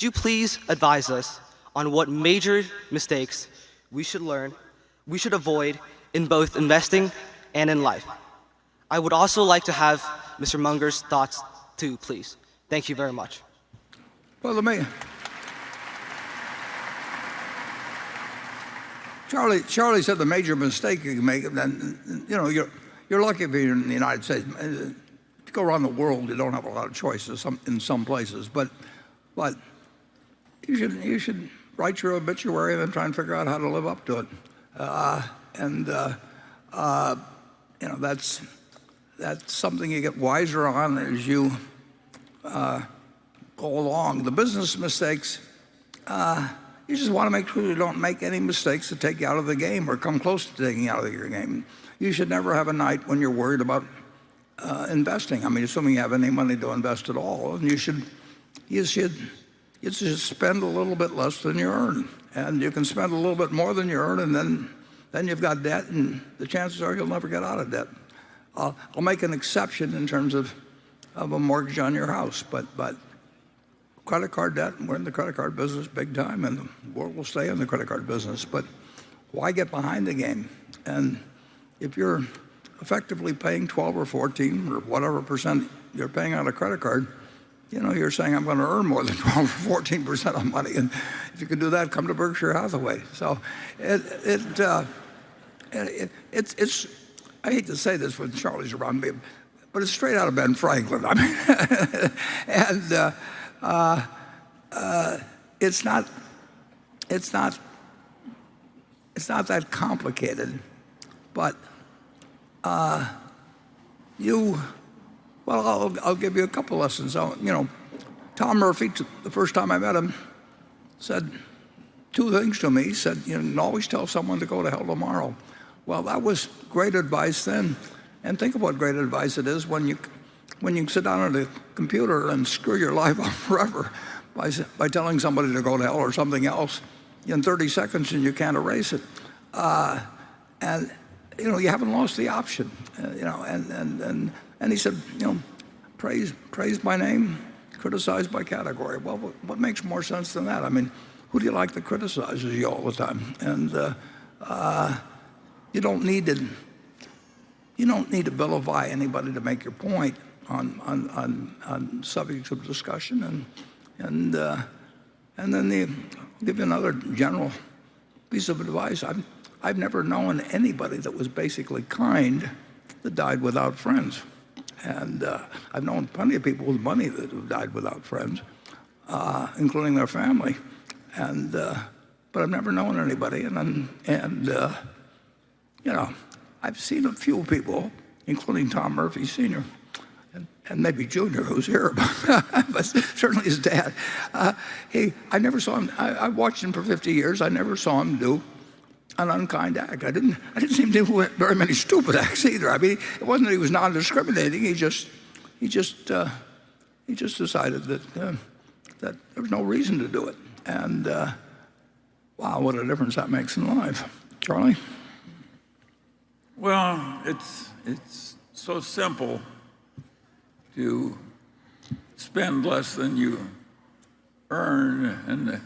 Would you please advise us on what major mistakes we should learn, we should avoid in both investing and in life? I would also like to have Mr. Munger's thoughts too, please. Thank you very much. Well, Charlie said the major mistake you can make, then you're lucky if you're in the United States. If you go around the world, you don't have a lot of choices in some places, but you should write your obituary and then try and figure out how to live up to it. That's something you get wiser on as you go along. The business mistakes, you just want to make sure you don't make any mistakes that take you out of the game or come close to taking you out of your game. You should never have a night when you're worried about investing. I mean, assuming you have any money to invest at all, and you should spend a little bit less than you earn, and you can spend a little bit more than you earn, and then you've got debt, and the chances are you'll never get out of debt. I'll make an exception in terms of a mortgage on your house, but credit card debt, we're in the credit card business big time, and the world will stay in the credit card business. But why get behind the game? And if you're effectively paying 12 or 14 or whatever percent you're paying on a credit card, you're saying I'm going to earn more than 12 or 14% of money, and if you can do that, come to Berkshire Hathaway. So it's I hate to say this when Charlie's around me, but it's straight out of Ben Franklin. I mean, and it's not that complicated, but I'll give you a couple lessons. Tom Murphy, the first time I met him, said two things to me. He said, you can always tell someone to go to hell tomorrow. Well, that was great advice then, and think of what great advice it is when you sit down at a computer and screw your life up forever by telling somebody to go to hell or something else in 30 seconds and you can't erase it. And you haven't lost the option. And he said, praise by name, criticize by category. Well, what makes more sense than that? I mean, who do you like that criticizes you all the time? And you don't need to vilify anybody to make your point on subjects of discussion. And then I'll give you another general piece of advice. I've never known anybody that was basically kind that died without friends. And I've known plenty of people with money that have died without friends, including their family. But I've never known anybody. I've seen a few people, including Tom Murphy Sr., and maybe Junior, who's here, but certainly his dad. I never saw him. I watched him for 50 years. I never saw him do an unkind act. I didn't see him do very many stupid acts either. I mean, it wasn't that he was non-discriminating. He just decided that there was no reason to do it. And wow, what a difference that makes in life. Charlie? Well, it's so simple to spend less than you earn and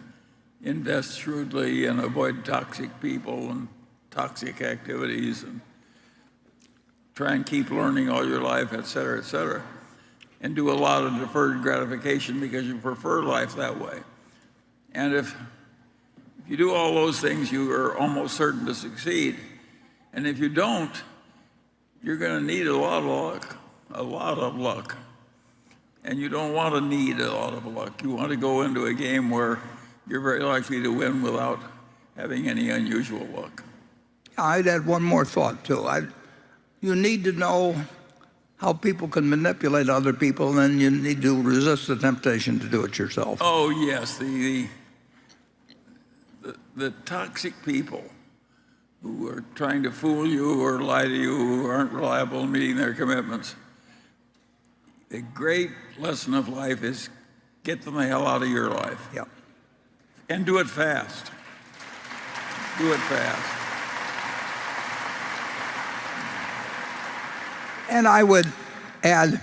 invest shrewdly and avoid toxic people and toxic activities and try and keep learning all your life, et cetera, and do a lot of deferred gratification because you prefer life that way. And if you do all those things, you are almost certain to succeed. And if you don't, you're going to need a lot of luck. And you don't want to need a lot of luck. You want to go into a game where you're very likely to win without having any unusual luck. I'd add one more thought, too. You need to know how people can manipulate other people, and then you need to resist the temptation to do it yourself. Oh, yes. The toxic people who are trying to fool you or lie to you, who aren't reliable in meeting their commitments. The great lesson of life is get them the hell out of your life. Yeah. And do it fast. Do it fast. And I would add,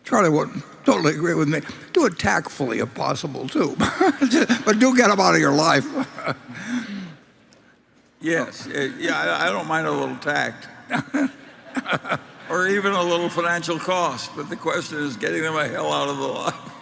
Charlie, totally agree with me. Do it tactfully if possible, too. But do get them out of your life. Yes, yeah, I don't mind a little tact. Or even a little financial cost, but the question is getting them a hell out of the life.